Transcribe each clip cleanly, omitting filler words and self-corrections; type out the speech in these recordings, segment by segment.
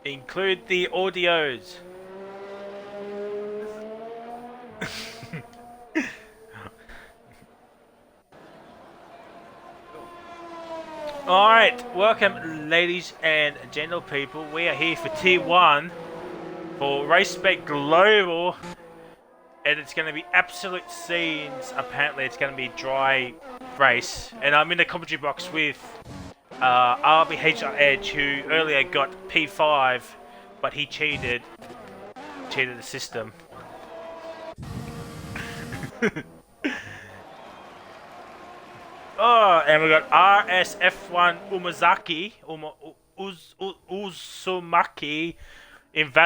Include the audios. Alright, welcome ladies and gentle people. We are here for Tier 1 for RaceSpec Global. And it's going to be absolute scenes. Apparently it's going to be a dry race. And I'm in the commentary box with RBH Edge, who earlier got P5, but he cheated the system. Oh, and we got RSF1 Uzumaki. If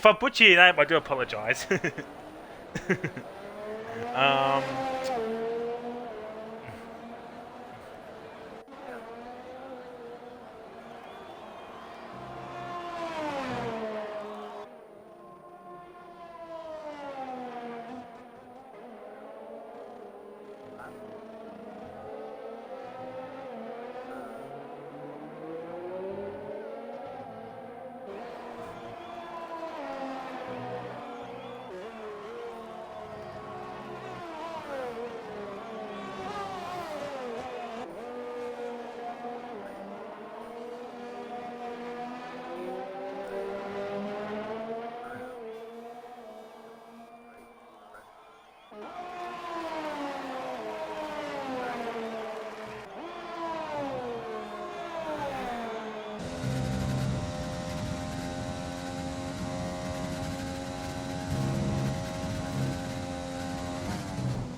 I butcher your name, I do apologize. um,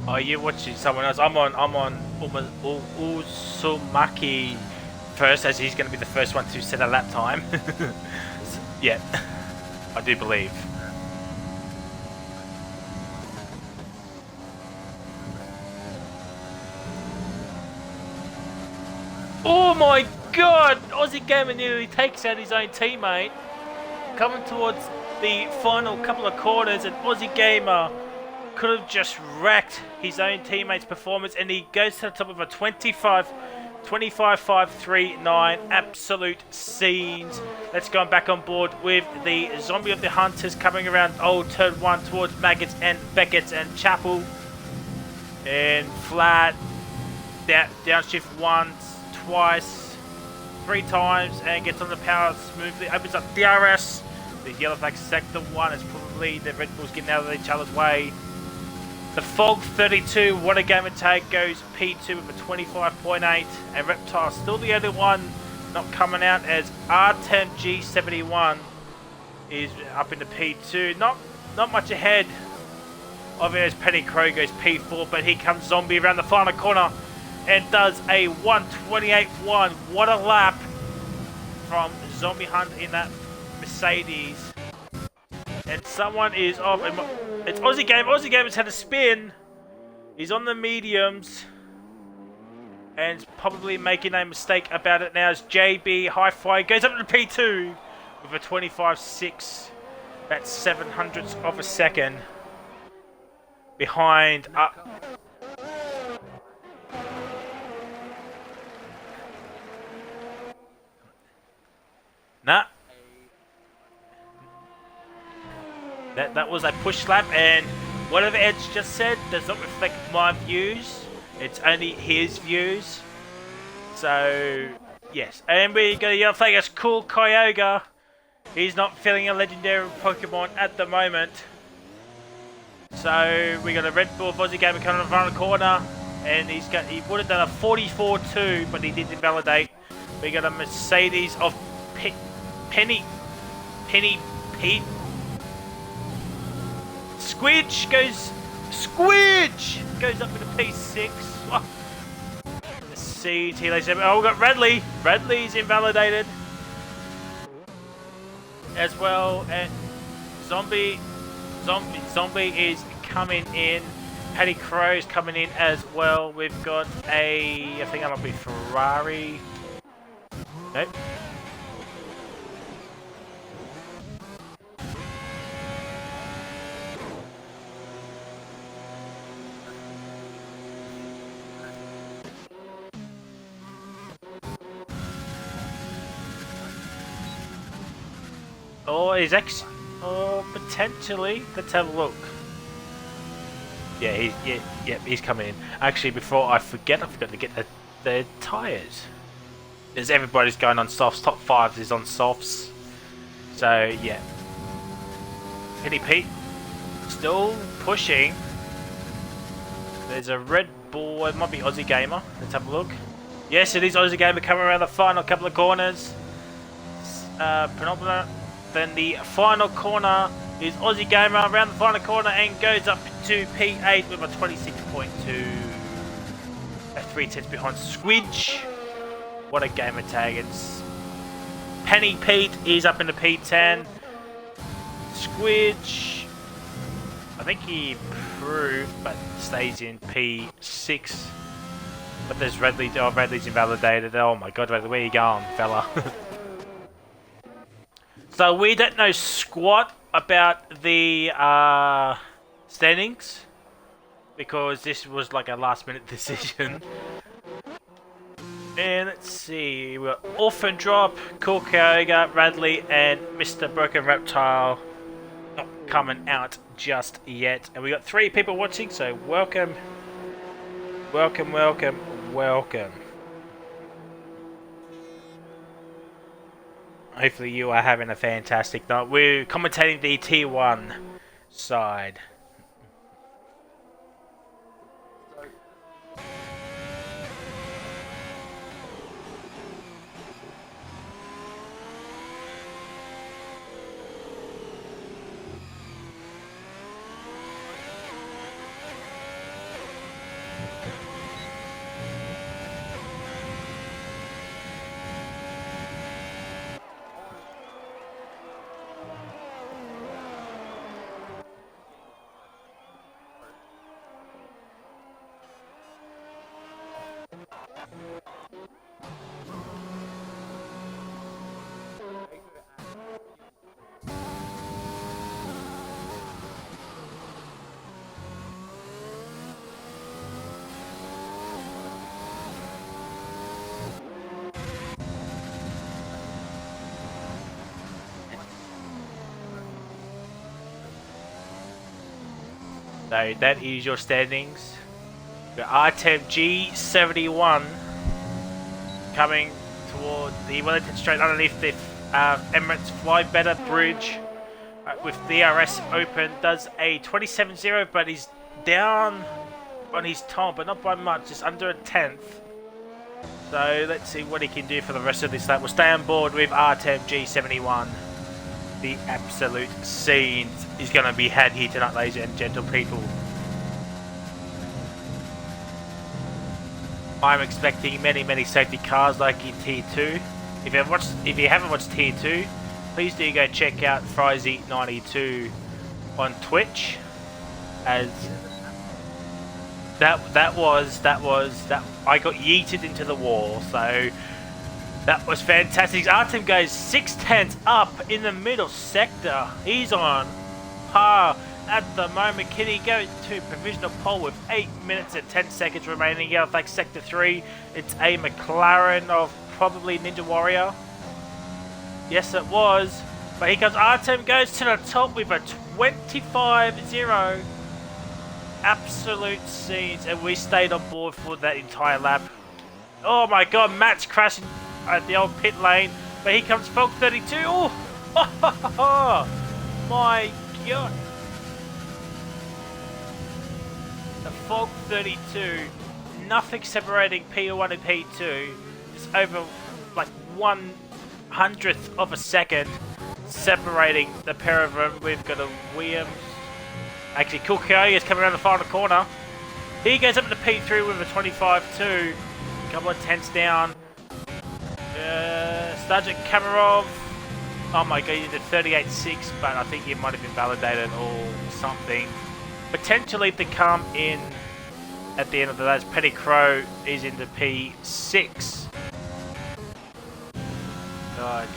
Oh, you're watching someone else. I'm on Uzumaki first, as he's going to be the first one to set a lap time. Yeah, I do believe. Oh my God! Aussie Gamer nearly takes out his own teammate. Coming towards the final couple of corners, and Aussie Gamer could have just wrecked his own teammate's performance, and he goes to the top of a 25-5-3-9. Absolute scenes. Let's go back on board with the Zombie of the Hunters coming around Old Turn 1 towards Maggots and Beckett's and Chapel. And flat. Downshift once, twice, 3 times, and gets on the power smoothly. Opens up DRS. The yellow flag sector 1 is probably the Red Bulls getting out of each other's way. The Fog 32, what a game it take, goes P2 with a 25.8, and Reptile still the only one not coming out, as R10G71 is up into P2. Not much ahead of it as Penny Crow goes P4, but here comes Zombie around the final corner and does a 128.1. What a lap from Zombie Hunt in that Mercedes. And someone is off. It's Aussie Game. Aussie Game has had a spin. He's on the mediums. And probably making a mistake about it now as JB Hi-Fi goes up to P2 with a 25.6. That's 700ths of a second. Behind... Nah. That was a push lap, and whatever Edge just said does not reflect my views. It's only his views. So, yes. And we got a yellow flag as Cool Kyogre. He's not feeling a legendary Pokemon at the moment. So, we got a Red Bull Aussie Gamer coming around the corner. And he would have done a 44.2, but he did invalidate. We got a Mercedes of Penny Pete. Squidge goes up into P6. Oh. Let's see, T-Laser. Oh, we got Radley. Radley's invalidated as well, and Zombie is coming in. Paddy Crow's coming in as well. We've got I think that might be Ferrari. Nope. Or is actually, or potentially. Let's have a look. Yeah, he's coming in. Actually, before I forgot to get the tires. As everybody's going on softs, top 5 is on softs. So yeah, Penny Pete still pushing. There's a Red Bull. It might be Aussie Gamer. Let's have a look. Yes, it is Aussie Gamer coming around the final couple of corners. Penultimate. Then the final corner is Aussie Gamer around the final corner and goes up to P8 with a 26.2. A 3/10 behind Squidge. What a gamer tag. It's Penny Pete is up in the P10. Squidge, I think he improved but stays in P6. But there's Redley. Oh, Redley's invalidated. Oh my god, Redley, where you going, fella? So we don't know squat about the standings because this was like a last minute decision. And let's see, we've got Orphan Drop, Cool Kyoga, Radley, and Mr. Broken Reptile not coming out just yet. And we got 3 people watching, so welcome. Welcome, welcome, welcome. Hopefully you are having a fantastic night. We're commentating the T1 side. So that is your standings. Your Artem G71 coming toward the Wellington Straight underneath the Emirates Fly Better Bridge with DRS open. Does a 27.0, but he's down on his time, but not by much, just under a 10th. So let's see what he can do for the rest of this lap. We'll stay on board with Artem G71. The absolute scenes is going to be had here tonight, ladies and gentle people. I'm expecting many safety cars like in Tier 2. If you haven't watched Tier 2, please do go check out Frizy92 on Twitch. As that I got yeeted into the wall, so that was fantastic. Artem goes 6/10 up in the middle sector. He's on par at the moment. Can he go to provisional pole with 8 minutes and 10 seconds remaining? Yeah, like sector 3. It's a McLaren of probably Ninja Warrior. Yes, it was. But here comes Artem, goes to the top with a 25.0. Absolute scenes, and we stayed on board for that entire lap. Oh my god, Matt's crashing at the old pit lane, but here comes Falk 32. Oh, my god. The Falk 32, nothing separating P1 and P2. It's over like 1/100th of a second separating the pair of them. We've got a Williams. Actually, Cool Kyoga is coming around the final corner. He goes up to P3 with a 25.2. A couple of tenths down. Sergeant Kamarov. Oh my god, he did 38.6, but I think he might have been validated or something. Potentially to come in at the end of the day. Petty Crow is into P6.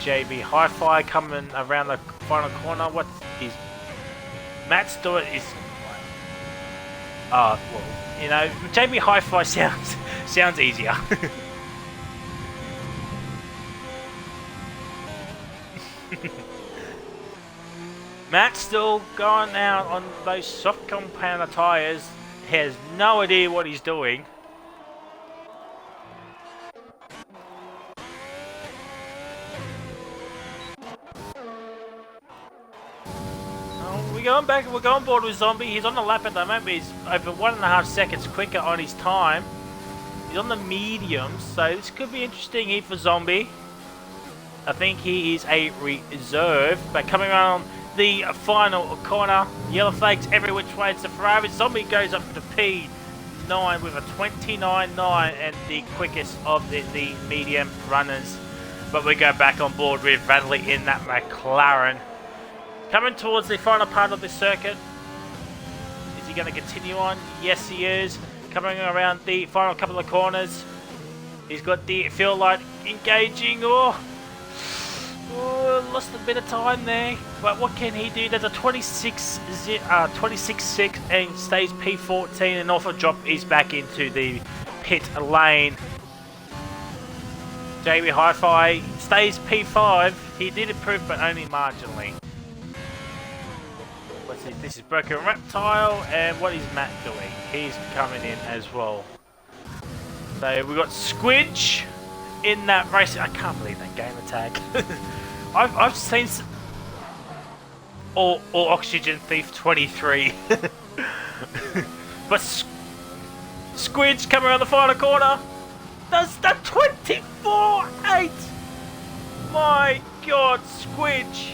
JB Hi-Fi coming around the final corner. What is Matt's doing is... well, you know, JB Hi-Fi sounds easier. Matt's still going out on those soft compounder tyres. He has no idea what he's doing. We're going board with Zombie. He's on the lap at the moment. He's over 1.5 seconds quicker on his time. He's on the mediums, so this could be interesting here for Zombie. I think he is a reserve, but coming around the final corner, yellow flags every which way. It's the Ferrari. Zombie goes up to P9 with a 29.9 and the quickest of the medium runners. But we go back on board with Radley in that McLaren. Coming towards the final part of the circuit. Is he going to continue on? Yes, he is. Coming around the final couple of corners. He's got the fuel light engaging. Oh, lost a bit of time there. But what can he do? There's a 26.6 and stays P14 and off a drop. He's back into the pit lane. JB Hi-Fi stays P5. He did improve, but only marginally. This is Broken Reptile, and what is Matt doing? He's coming in as well. So we've got Squidge in that race. I can't believe that game attack. I've seen or Oxygen Thief 23. But Squidge coming around the final corner. Does that 24.8? My God, Squidge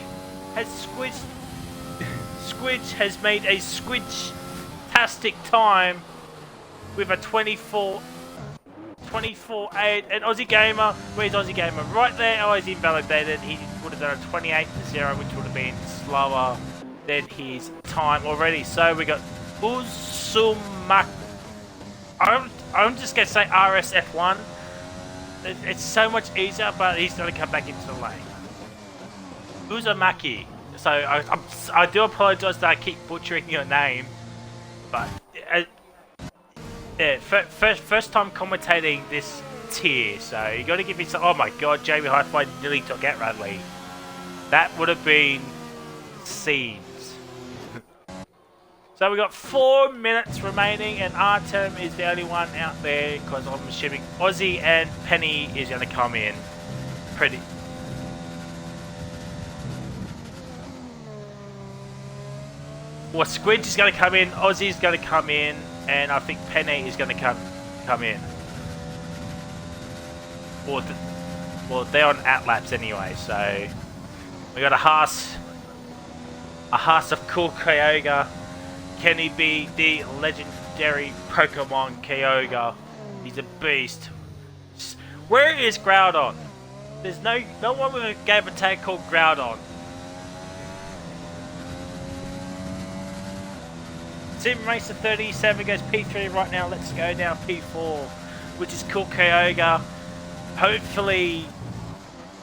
has made a Squidge-tastic time with a 24.8. And Aussie Gamer, where's Aussie Gamer? Right there. Oh, he's invalidated. He would have done a 28.0, which would have been slower than his time already. So we got Uzumak. I'm just going to say RSF1. It's so much easier, but he's going to come back into the lane. Uzumaki. So I do apologise that I keep butchering your name, but yeah, first time commentating this tier, so you got to give me some. Oh my God, JB Hi-Fi nearly took out Radley. That would have been scenes. So we got 4 minutes remaining, and Artem is the only one out there because I'm assuming Aussie and Penny is going to come in. Pretty. Well, Squidge is going to come in, Aussie is going to come in, and I think Penny is going to come in. Well, they're on at-laps anyway, so we got a Haas of Cool Kyogre. Can he be the legendary Pokemon Kyogre? He's a beast. Where is Groudon? There's no one with a game attack called Groudon. Sim Racer 37 goes P3 right now. Let's go down P4, which is Cool Kyogre. Hopefully,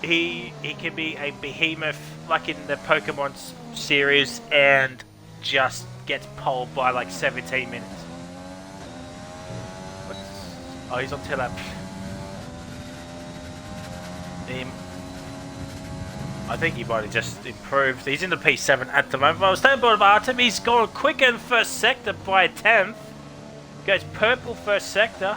he can be a behemoth like in the Pokemon series and just gets poled by like 17 minutes. Oh, he's on tail lap. I think he might have just improved. He's in the P7 at the moment. I was telling about Artem. He's gone quicker in first sector by a 10th. Goes purple first sector.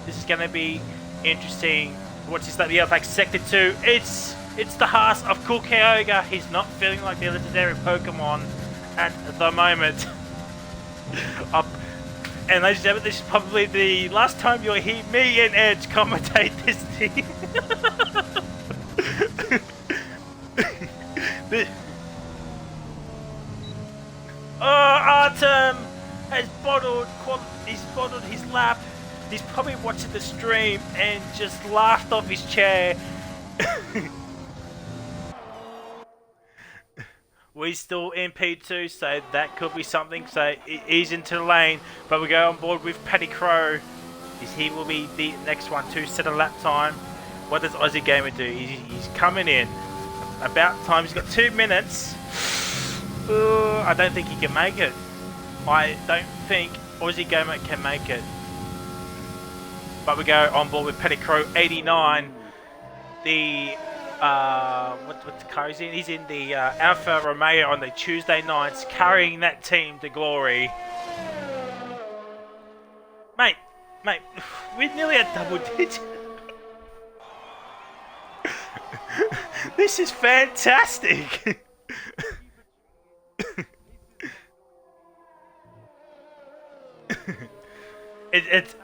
This is going to be interesting. What's his name? Yeah, like sector 2. It's the Haas of Cool Kyogre. He's not feeling like the legendary Pokemon at the moment. And ladies and gentlemen, this is probably the last time you'll hear me and Edge commentate this team. Artem has bottled his lap. He's probably watching the stream and just laughed off his chair. We're still in P2, so that could be something. So he's into the lane, but we go on board with Paddy Crow. He will be the next one to set a lap time. What does Aussie Gamer do? He's coming in. About time. He's got 2 minutes. I don't think he can make it. I don't think Aussie Gamer can make it. But we go on board with Petty Crow 89. The what the car is in? He's in the Alfa Romeo on the Tuesday nights, carrying that team to glory. Mate, we're nearly at double digit. This is fantastic. It's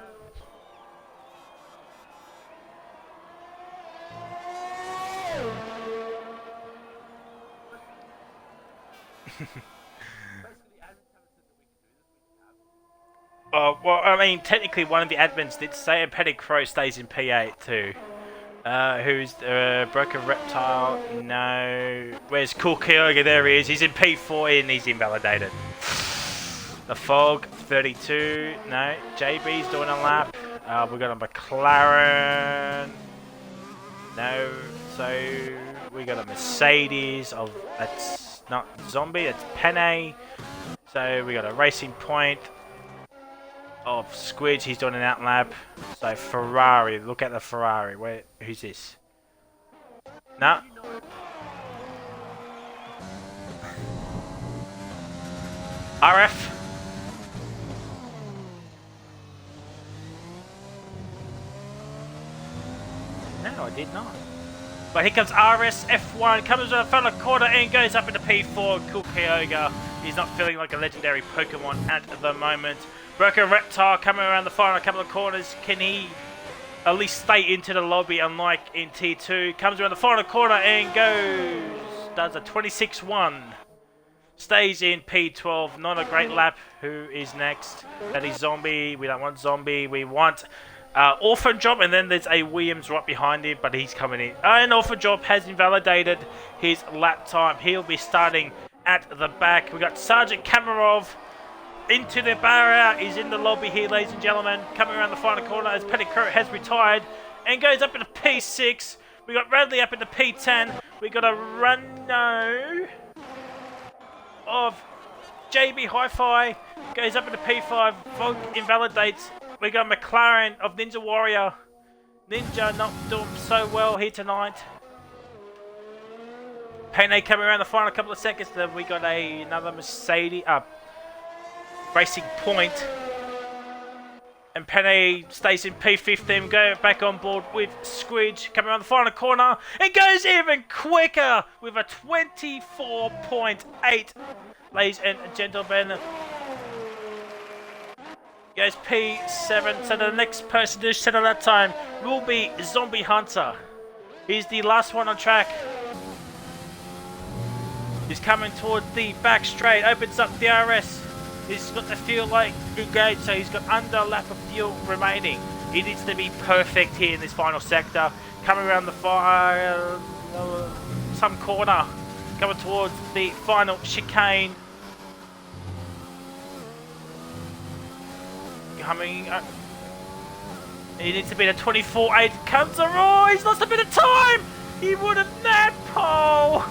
well, I mean, technically one of the admins did say a Petty Crow stays in P8 too. Who's Broken Reptile? No. Where's Cool Kyoga? There he is. He's in P4 and he's invalidated. The Fog, 32. No. JB's doing a lap. We've got a McLaren. No. So we got a Mercedes. That's not Zombie. That's Penne. So we got a Racing Point of Squidge. He's doing an out lap. So Ferrari. Look at the Ferrari. Who's this? No. RF. No, I did not. But here comes RS F1, comes around the front of the corner and goes up into P4. Cool Kyoga. He's not feeling like a legendary Pokemon at the moment. Broken Reptile coming around the final couple of corners. Can he at least stay into the lobby unlike in T2? Comes around the final corner and goes. Does a 26-1. Stays in P12. Not a great lap. Who is next? That is Zombie. We don't want Zombie. We want Orphan Job, and then there's a Williams right behind him, but he's coming in. And Orphan Job has invalidated his lap time. He'll be starting at the back. We got Sergeant Kamarov into the barrier. He's in the lobby here, ladies and gentlemen. Coming around the final corner as Petticoat has retired and goes up into P6. We got Radley up into P10. We got a Runo of JB Hi-Fi. Goes up into P5. Fog invalidates. We got McLaren of Ninja Warrior. Ninja not doing so well here tonight. Payne coming around the final couple of seconds. Then we got another Mercedes Racing Point. And Penne stays in P15. Go back on board with Squidge. Coming around the final corner. It goes even quicker with a 24.8. Ladies and gentlemen. Goes P7, so the next person to settle that time will be Zombie Hunter. He's the last one on track. He's coming towards the back straight, opens up the RS. He's got the fuel like engaged, so he's got under a lap of fuel remaining. He needs to be perfect here in this final sector. Coming around the some corner, coming towards the final chicane. Coming up. He needs to beat a 24.8. Comes around. He's lost a bit of time. He would have nabbed pole.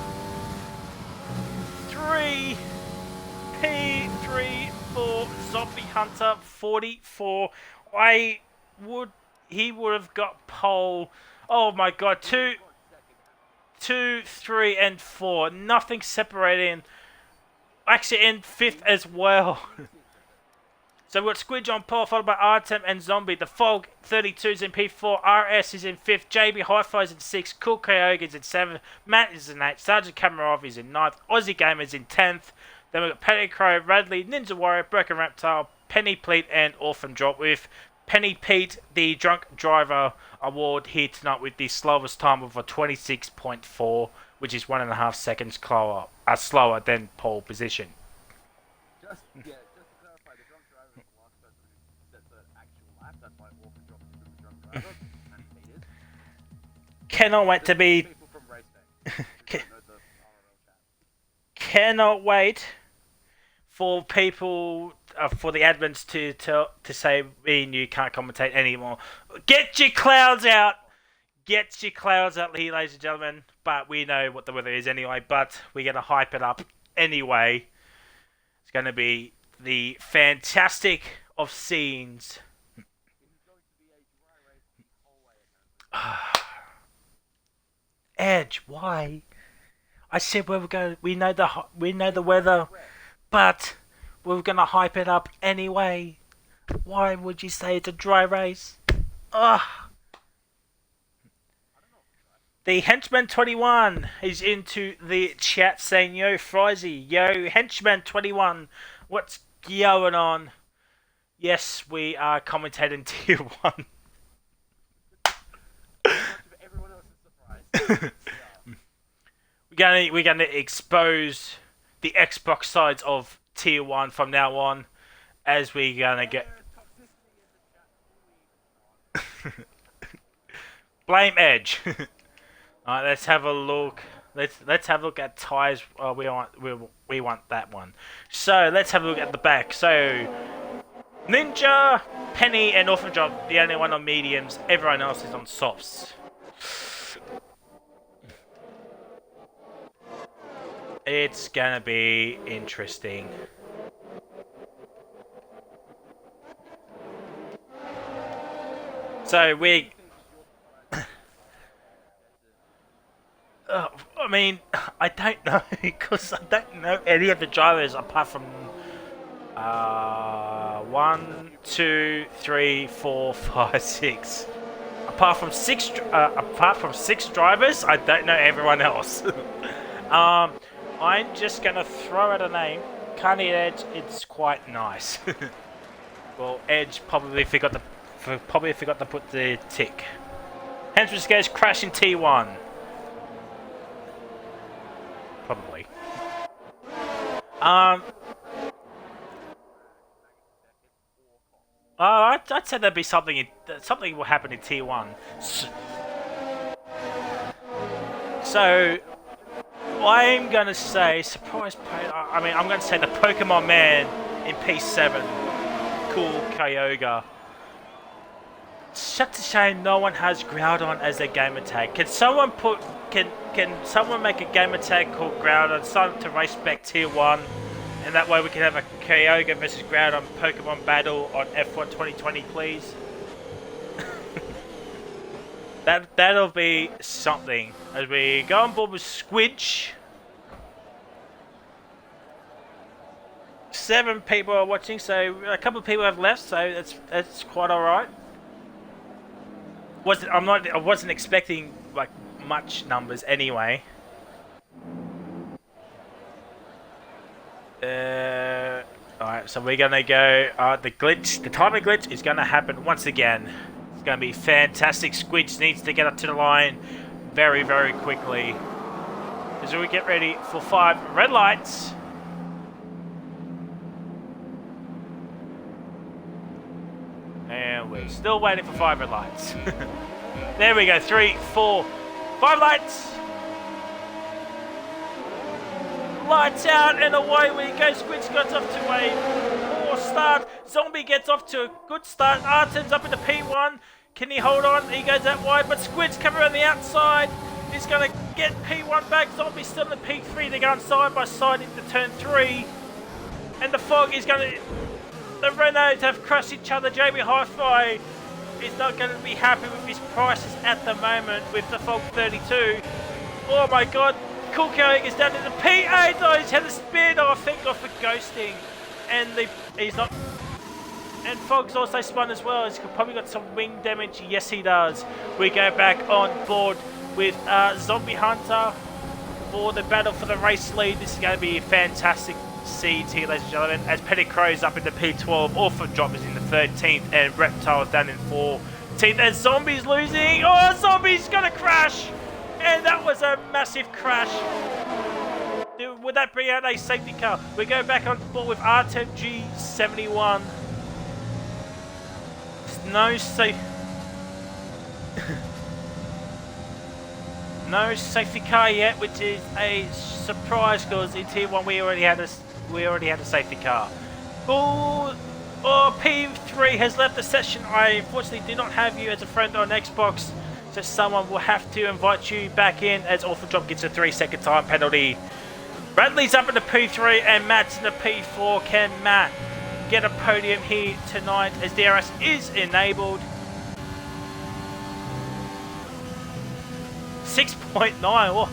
3 P3 for Zombie Hunter 44. He would have got pole. Oh my god. 2, 3, and 4. Nothing separating. Actually in 5th as well. So we've got Squidge on pole, followed by Artem and Zombie. The Fog, 32 is in P4. RS is in 5th. JB Hi-Fi is in 6th. Cool Kyoga is in 7th. Matt is in 8th. Sergeant Kamarov is in 9th. Aussie Gamer is in 10th. Then we've got Petty Crow, Radley, Ninja Warrior, Broken Reptile, Penny Pleat, and Orphan Drop with Penny Pete, the Drunk Driver Award here tonight with the slowest time of a 26.4, which is 1.5 seconds slower than pole position. Cannot wait to be. Cannot wait for people, for the admins to say, Ian, you can't commentate anymore. Get your clouds out. Get your clouds out here, ladies and gentlemen. But we know what the weather is anyway. But we're going to hype it up anyway. It's going to be the fantastic of scenes. Edge. Why? I said we know the weather, but we're gonna hype it up anyway. Why would you say it's a dry race? Ugh. The Henchman21 is into the chat saying, "Yo, Frizy, yo, Henchman21, what's going on?" Yes, we are commentating Tier 1. Everyone else is surprised. We're gonna expose the Xbox sides of Tier 1 from now on, as we're gonna get blame Edge. Alright, let's have a look. Let's have a look at tyres. Oh, we want that one. So let's have a look at the back. So Ninja, Penny, and Orphan Drop, the only one on mediums. Everyone else is on softs. It's gonna be interesting. So we... I mean, I don't know, because I don't know any of the drivers apart from 1, 2, 3, 4, 5, 6. Apart from six drivers, I don't know everyone else. I'm just gonna throw out a name. Carney Edge. It's quite nice. Well, Edge probably forgot to put the tick. Henchman Scares crash in T1. Probably. I'd say there'd be something will happen in T1. So I'm gonna say I'm gonna say the Pokemon Man in P7. Cool Kyogre. Such a shame no one has Groudon as their gamer tag. Can someone make a gamer tag called Groudon, send it to RaceSpec Tier 1, and that way we can have a Kyogre versus Groudon Pokemon battle on F1 2020, please? That'll be something. As we go on board with Squidge. 7 people are watching, so a couple of people have left, so that's quite alright. I wasn't expecting like much numbers anyway. Alright, so we're gonna go. The timing glitch is gonna happen once again. It's gonna be fantastic. Squidge needs to get up to the line very, very quickly. As we get ready for 5 red lights. And we're still waiting for 5 red lights. There we go. 3, 4, 5 lights. Lights out and away we go. Squidge gets off to a poor start. Zombie gets off to a good start. Arten's up into P1. Can he hold on? He goes that wide, but Squid's coming around the outside. He's going to get P1 back. Zombie's still in P3. They're going side by side into turn 3. And the fog is going to... The Renaults have crushed each other. JB Hi-Fi is not going to be happy with his prices at the moment with the Fog 32. Oh my god. Cool Kyogre is down in the P8. Oh, he's had a spin. Oh, thank god for ghosting. And he's not... And Fog's also spun as well. He's probably got some wing damage. Yes, he does. We go back on board with Zombie Hunter for the battle for the race lead. This is going to be a fantastic seeds here, ladies and gentlemen, as Petticrow's up in the P12, Orphan Drop is in the 13th, and Reptile's down in 14th, and Zombie's losing. Oh, Zombie's gonna crash! And that was a massive crash. Would that bring out a safety car? We go back on board with R10G71. No safety car yet, which is a surprise because in Tier 1 we already had a safety car. P3 has left the session. I unfortunately do not have you as a friend on Xbox, so someone will have to invite you back in as Orphan Drop gets a 3-second time penalty. Bradley's up in the P3 and Matt's in the P4. Can Matt get a podium here tonight as DRS is enabled? 6.9.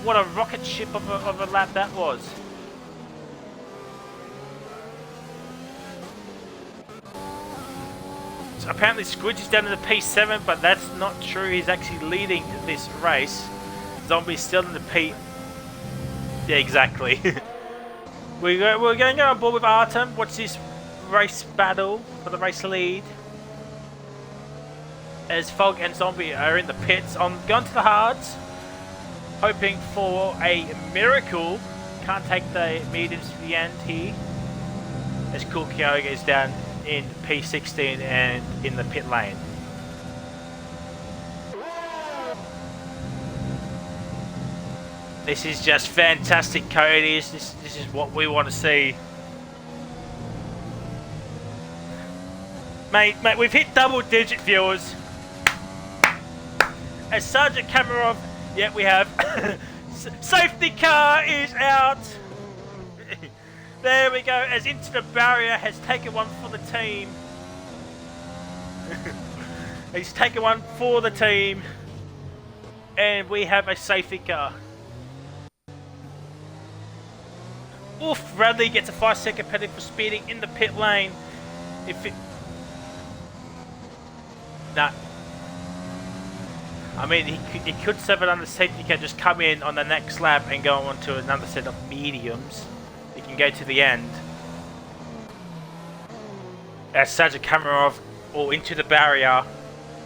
What a rocket ship of a lap that was. So apparently Squidge is down in the P7, but that's not true. He's actually leading this race. Zombie's still in the P... Yeah, exactly. We're going to go on board with Artem. Watch this race battle for the race lead. As Fog and Zombie are in the pits. I'm going to the hards. Hoping for a miracle. Can't take the mediums to the end here. As Cool Kyoga is down in P16 and in the pit lane. This is just fantastic, Cody. This is what we want to see. Mate, we've hit double-digit viewers. As Sergeant Kamarov, yeah, we have. Safety car is out. There we go, as Into the Barrier has taken one for the team. He's taken one for the team. And we have a safety car. Oof, Bradley gets a 5-second penalty for speeding in the pit lane. If it... Nah. I mean, he could serve it on the safety car, just come in on the next lap and go on to another set of mediums. He can go to the end. As Sergeant Kamarov, or Into the Barrier,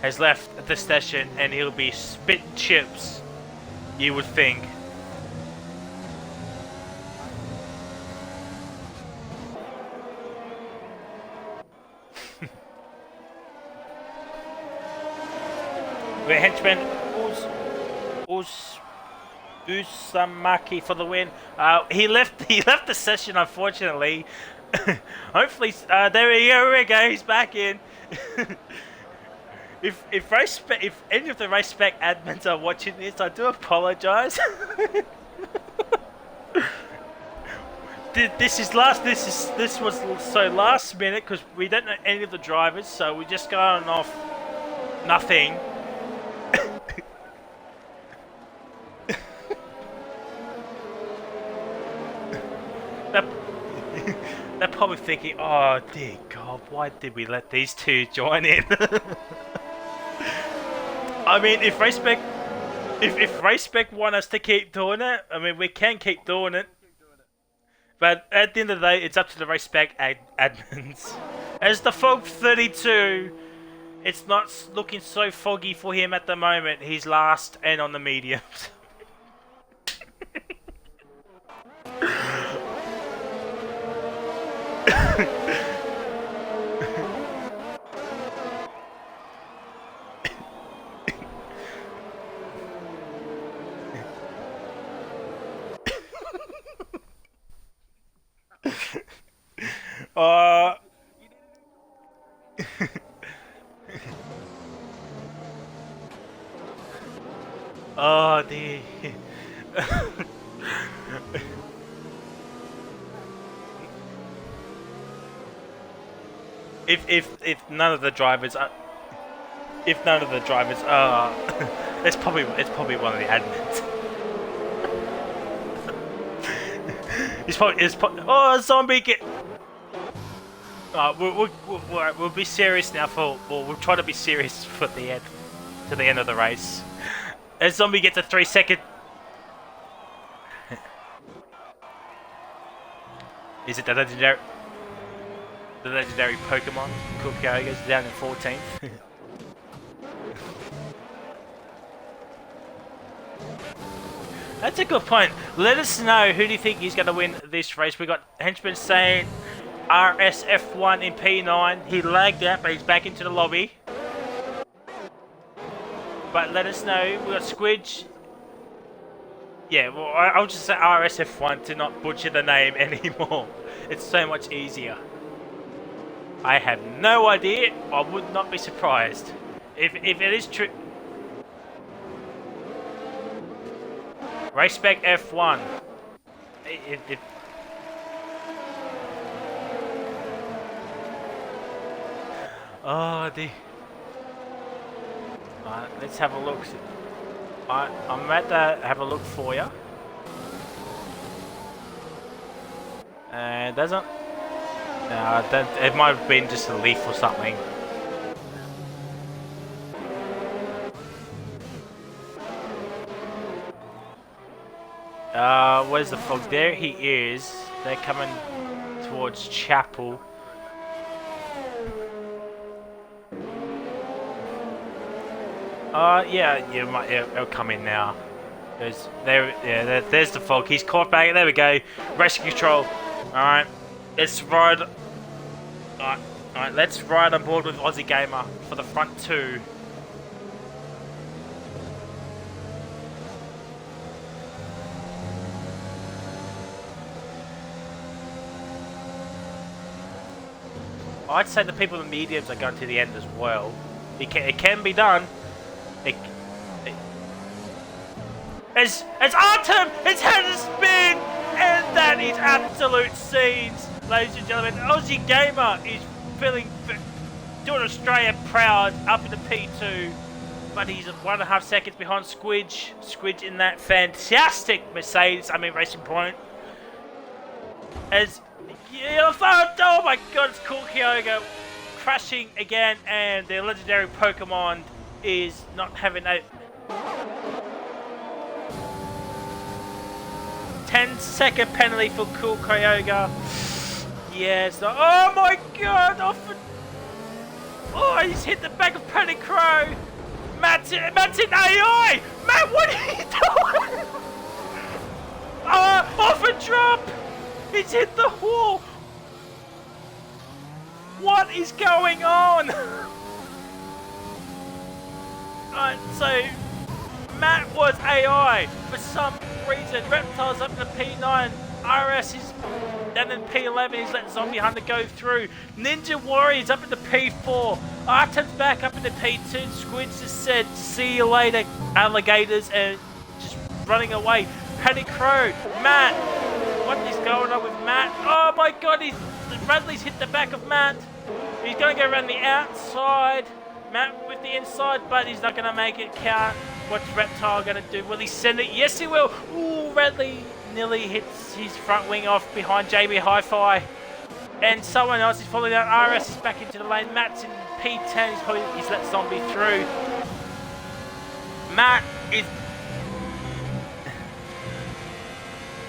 has left the station and he'll be spitting chips, you would think. We're henchman Usamaki for the win. He left the session, unfortunately. Hopefully, there we go. He's back in. if any of the RaceSpec admins are watching this, I do apologise. This was so last minute because we don't know any of the drivers, so we're just going off nothing. They're probably thinking, oh dear God, why did we let these two join in? I mean, if RaceSpec want us to keep doing it, I mean, we can keep doing it. But at the end of the day, it's up to the RaceSpec admins. As the Fog 32, it's not looking so foggy for him at the moment. He's last and on the mediums. Oh dear. If none of the drivers are, it's probably one of the admins. Oh, zombie get. We'll be serious now we'll try to be serious for the end, to the end of the race. As zombie gets a 3-second. Is it the legendary? The legendary Pokemon? Kukyo goes down in 14th. That's a good point. Let us know who do you think is going to win this race. We got Henchman saying RSF1 in P9. He lagged out, but he's back into the lobby. But let us know. We got Squidge. Yeah, well, I'll just say RSF1 to not butcher the name anymore. It's so much easier. I have no idea. I would not be surprised if it is true. RaceSpec F1. Oh, the. Let's have a look. I'm about to have a look for you. Doesn't. No, it might have been just a leaf or something. Where's the fog? There he is. They're coming towards Chapel. Yeah, you might. It'll come in now. There's the fog. He's caught back. There we go. Racing control. All right, let's ride. All right, let's ride on board with Aussie Gamer for the front two. I'd say the people in the mediums are going to the end as well. It can be done. It's Artem! It's had a spin! And that is absolute scenes, ladies and gentlemen. Aussie Gamer is doing Australia proud up in the P2. But he's 1.5 seconds behind Squidge. Squidge in that fantastic Mercedes, Racing Point. Oh my god, it's cool Kyogo crashing again, and the legendary Pokemon is not having a 10-second penalty for Cool Kyoga. Yes. Oh my god! Oh, he's hit the back of Penny Crow. Matt's in AI. Matt, what are you doing? Off a drop. He's hit the wall. What is going on? Right, so Matt was AI for some reason. Reptile's up in the P9. RS is down in P11. He's letting Zombie Hunter go through. Ninja Warrior's up in the P4. Artem's back up in the P2. Squids just said, see you later, alligators, and just running away. Paddy Crow, Matt. What is going on with Matt? Oh my god, Bradley's hit the back of Matt. He's going to go around the outside. Matt with the inside, but he's not going to make it count. What's Reptile going to do? Will he send it? Yes, he will. Ooh, Bradley nearly hits his front wing off behind JB Hi-Fi. And someone else is following out. RS is back into the lane. Matt's in P10. He's let Zombie through. Matt is...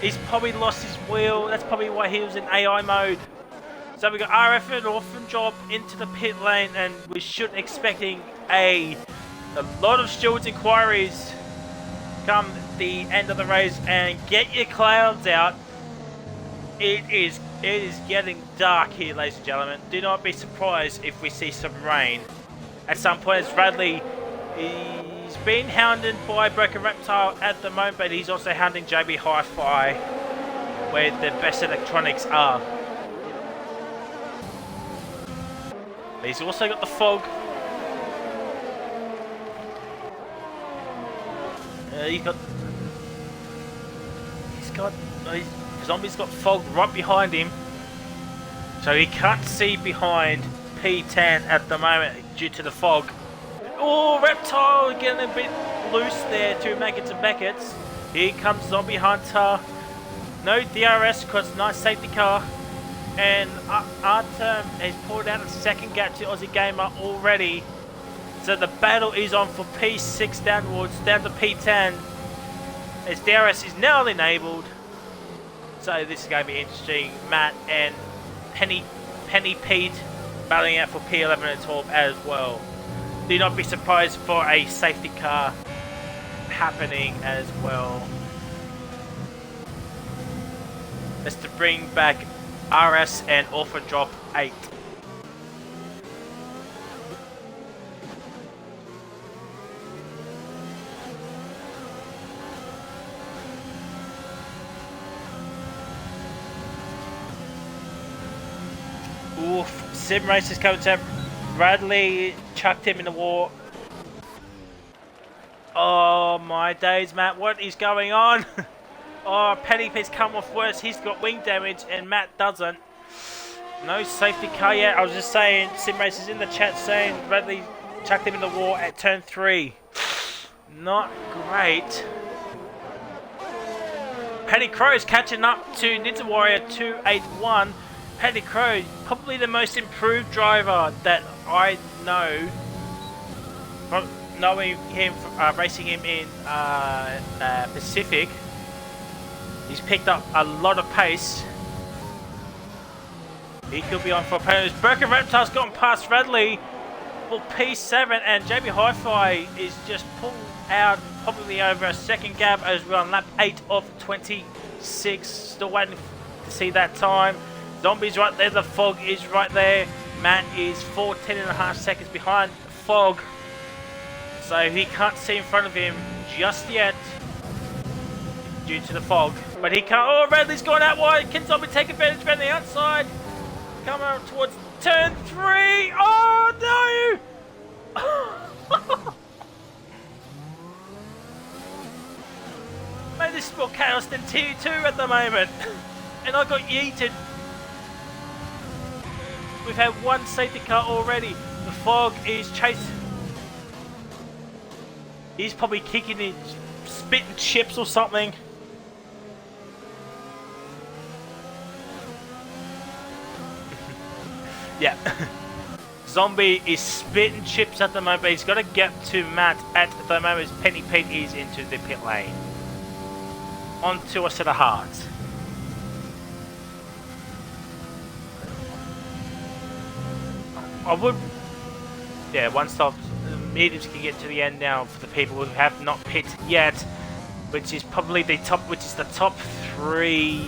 He's probably lost his wheel. That's probably why he was in AI mode. So we got RF and Orphan drop into the pit lane, and we should expecting a lot of stewards inquiries come the end of the race. And get your clouds out. It is getting dark here, ladies and gentlemen. Do not be surprised if we see some rain at some point. As Bradley, he's been hounded by Broken Reptile at the moment, but he's also hounding JB Hi-Fi, where the best electronics are. He's also got the fog. Zombie's got fog right behind him, so he can't see behind P10 at the moment due to the fog. Oh, Reptile getting a bit loose there to Maggots and Beckett's. Here comes Zombie Hunter. No DRS because nice safety car. And Artem has pulled out a second gap to Aussie Gamer already. So the battle is on for P6 downwards, down to P10. As DRS is now enabled. So this is going to be interesting. Matt and Penny Pete battling out for P11 and 12 as well. Do not be surprised for a safety car happening as well. That's to bring back RS and Orphan drop 8. Oof, Sim Race is coming to Bradley, chucked him in the wall. Oh my days, Matt, what is going on? Oh, Penny's come off worse. He's got wing damage and Matt doesn't. No safety car yet. I was just saying, Sim Race is in the chat saying Bradley chucked him in the wall at turn 3. Not great. Paddy Crow's catching up to Ninja Warrior 281. Paddy Crow, probably the most improved driver that I know. From knowing him, racing him in Pacific. He's picked up a lot of pace. He could be on for opponents. Broken Reptile's gotten past Radley for P7, and JB Hi-Fi is just pulled out probably over a second gap as we're on lap 8 of 26. Still waiting to see that time. Zombie's right there, the Fog is right there. Matt is 14.5 seconds behind Fog. So he can't see in front of him just yet due to the fog. But he can't. Oh, Radley's gone out wide. Can Zombie take advantage around the outside? Coming up towards turn 3. Oh, no! Man, this is more chaos than T2 at the moment. And I got yeeted. We've had one safety car already. The Fog is chasing. He's probably kicking in, spitting chips or something. Yeah. Zombie is spitting chips at the moment, but he's got to get to Matt at the moment as Penny Pete is into the pit lane. Onto a set of hearts. I would... Yeah, one stop. Mediums can get to the end now for the people who have not pit yet, which is probably the top, the top 3,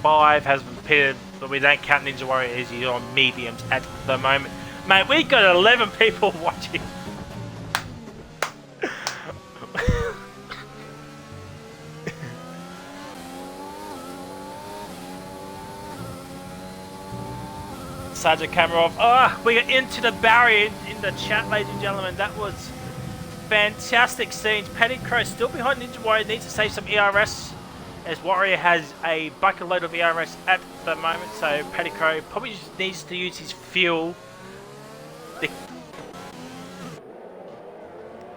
5 has been pitted, but we don't count Ninja Warrior as he's on mediums at the moment. Mate, we got 11 people watching. Sergeant Kamarov. Oh, we got into the barrier in the chat, ladies and gentlemen. That was fantastic scenes. Paddy Crow still behind Ninja Warrior. Needs to save some ERS as Warrior has a bucket load of ERS at the moment. So Paddy Crow probably just needs to use his fuel.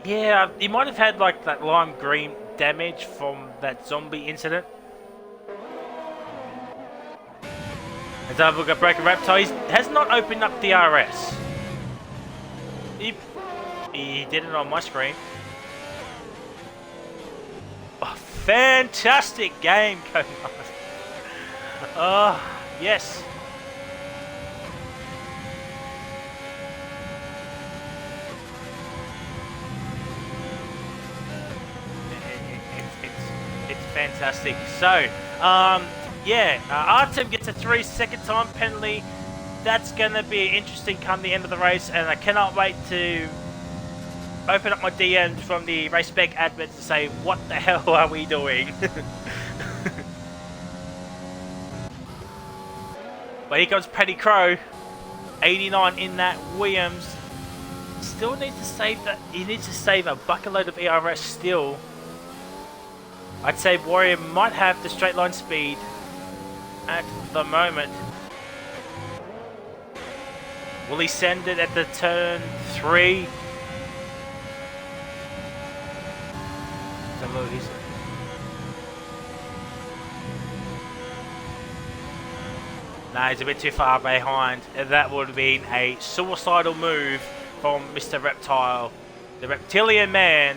Yeah, he might have had like that lime green damage from that zombie incident. As I've got Broken Reptile, he has not opened up the RS. He did it on my screen. Oh, fantastic game going on. Oh, yes. It's fantastic. So, yeah, Artem gets a 3-second time penalty. That's going to be interesting come the end of the race, and I cannot wait to open up my DMs from the RaceSpec admin to say, what the hell are we doing? But here comes Paddy Crow, 89 in that Williams. Still needs to save that. He needs to save a bucket load of ERS still. I'd say Warrior might have the straight line speed at the moment. Will he send it at the turn 3? No, he's a bit too far behind. That would have been a suicidal move from Mr. Reptile, the reptilian man.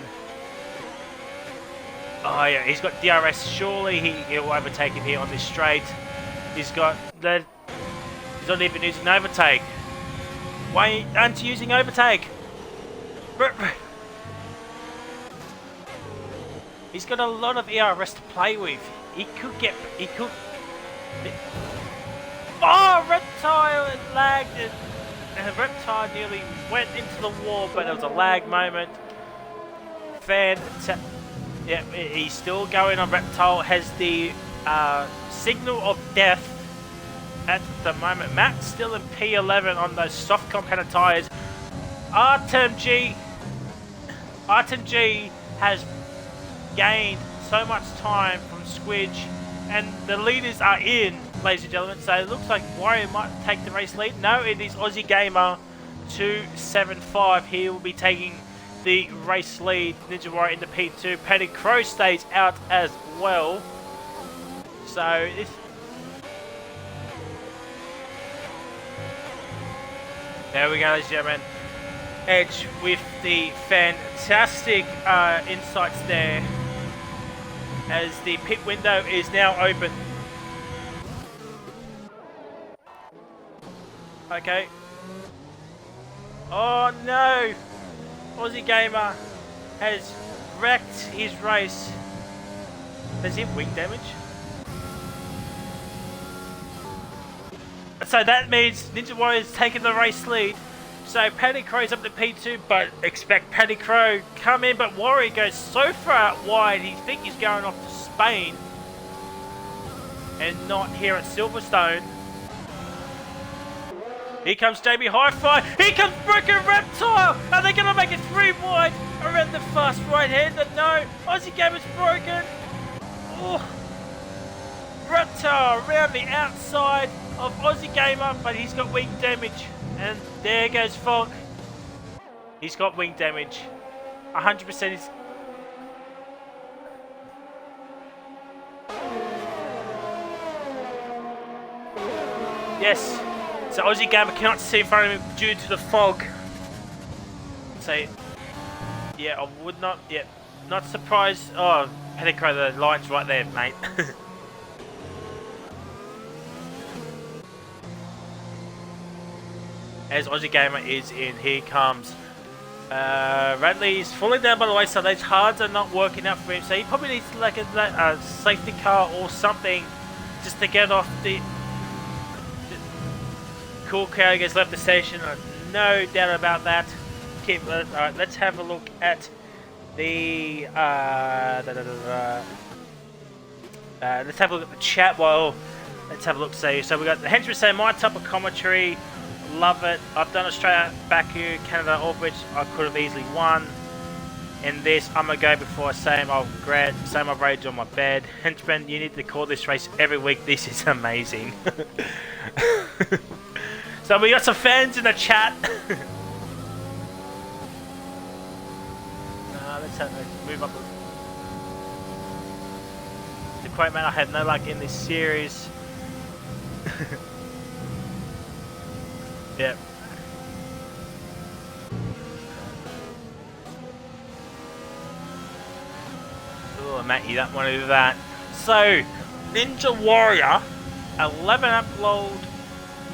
Oh yeah, he's got DRS. Surely he'll overtake him here on this straight. He's got the. He's not even using overtake. Why aren't you using overtake? He's got a lot of ERS to play with. He could get. He could. Oh, Reptile lagged and Reptile nearly went into the wall, but it was a lag moment. Fantastic. Yeah, he's still going on. Reptile has the signal of death at the moment. Matt's still in P11 on those soft compounded tyres. Artem G has gained so much time from Squidge, and the leaders are in, ladies and gentlemen. So it looks like Warrior might take the race lead. No, it is Aussie Gamer 275. He will be taking the race lead. Ninja Warrior into P2. Petty Crow stays out as well. So this. There we go, ladies and gentlemen. Edge with the fantastic insights there, as the pit window is now open. Okay. Oh no! Aussie Gamer has wrecked his race. Does he have wing damage? So that means Ninja Warrior's taking the race lead. So Paddy Crow's up to P2, but expect Paddy Crow come in, but Warrior goes so far out wide, he thinks he's going off to Spain and not here at Silverstone. Here comes JB Hi-Fi, here comes Broken Reptile! Are they going to make it 3 wide around the fast right-hander? No, Aussie Gamer's broken. Oh. Reptile around the outside of Aussie Gamer, but he's got wing damage. And there goes Fog. He's got wing damage. 100% is... Yes. So Aussie Gamer cannot see in front of him due to the fog. So, yeah, I would not... Yeah, not surprised. Oh, Petticoat, the line's right there, mate. As Aussie Gamer is in, here comes Radley's falling down by the way, so those hards are not working out for him, so he probably needs like a safety car or something just to get off the cool crowd gets left the station. No doubt about that. Alright, let's have a look at the let's have a look at the chat. Well, let's have a look. So we got the henchman saying my type of commentary. Love it. I've done Australia, Baku, Canada, Albridge. I could have easily won. In this, I'm going to go before I say I'll regret. Say my rage on my bed. Henchman, you need to call this race every week. This is amazing. So we got some fans in the chat. Let's move up. To quote man, I had no luck in this series. Yep. Oh, Matt, you don't want to do that. So, Ninja Warrior, 11 upload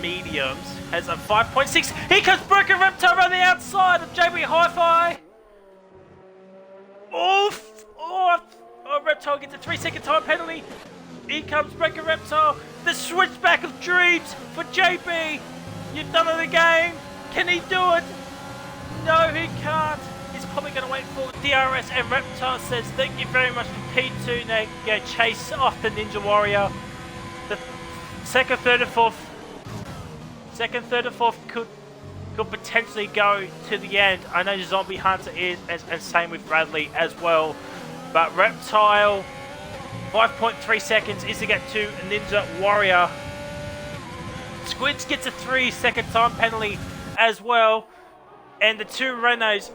mediums, has a 5.6. Here comes Broken Reptile around the outside of JB Hi-Fi. Oof! Oh, Reptile gets a 3-second time penalty. Here comes Broken Reptile. The switchback of dreams for JB. You've done it again. Can he do it? No, he can't. He's probably going to wait for DRS. And Reptile says, thank you very much for P2. Now go chase off the Ninja Warrior. The second, third, and fourth could potentially go to the end. I know Zombie Hunter is, and same with Bradley as well. But Reptile, 5.3 seconds is to get to Ninja Warrior. Squids gets a 3-second time penalty as well. And the two Renaults,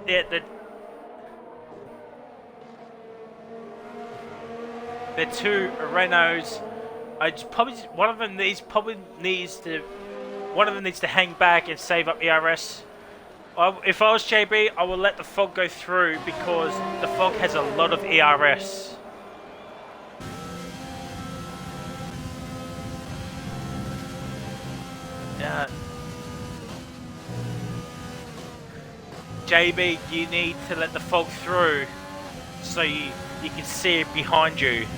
yeah, the two Renaults, one of them needs to hang back and save up ERS. If I was JB, I would let the fog go through because the fog has a lot of ERS. JB, you need to let the fog through so you can see it behind you.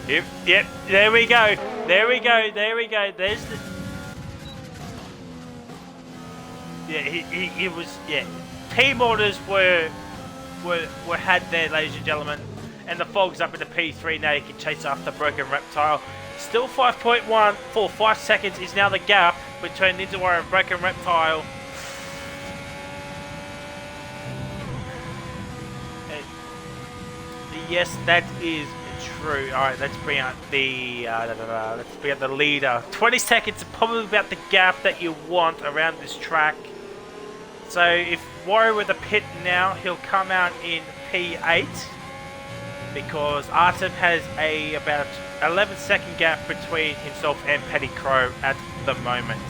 Yep, there we go. There's the... Yeah, he was, yeah. Team orders were had there, ladies and gentlemen. And the fog's up into P3 now, you can chase after Broken Reptile. Still 5.1 for 5 seconds is now the gap between Ninja Warrior and Broken Reptile. Yes, that is true. All right, let's bring out the leader. 20 seconds is probably about the gap that you want around this track. So if Warrior with a pit now, he'll come out in P8 because Artem has about 11-second gap between himself and Petty Crow at the moment.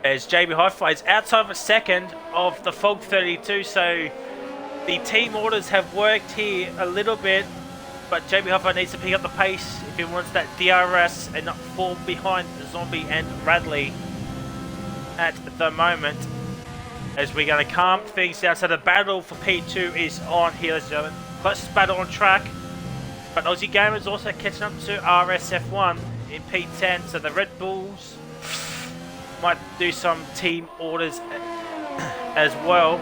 As JB Hi-Fi is outside of a second of the Fog 32, so the team orders have worked here a little bit, but JB Hi-Fi needs to pick up the pace if he wants that DRS and not fall behind Zombie and Radley at the moment. As we're going to calm things down, so the battle for P2 is on here, ladies and gentlemen. Closest battle on track, but Aussie Gamers also catching up to RSF1 in P10, so the Red Bulls might do some team orders as well.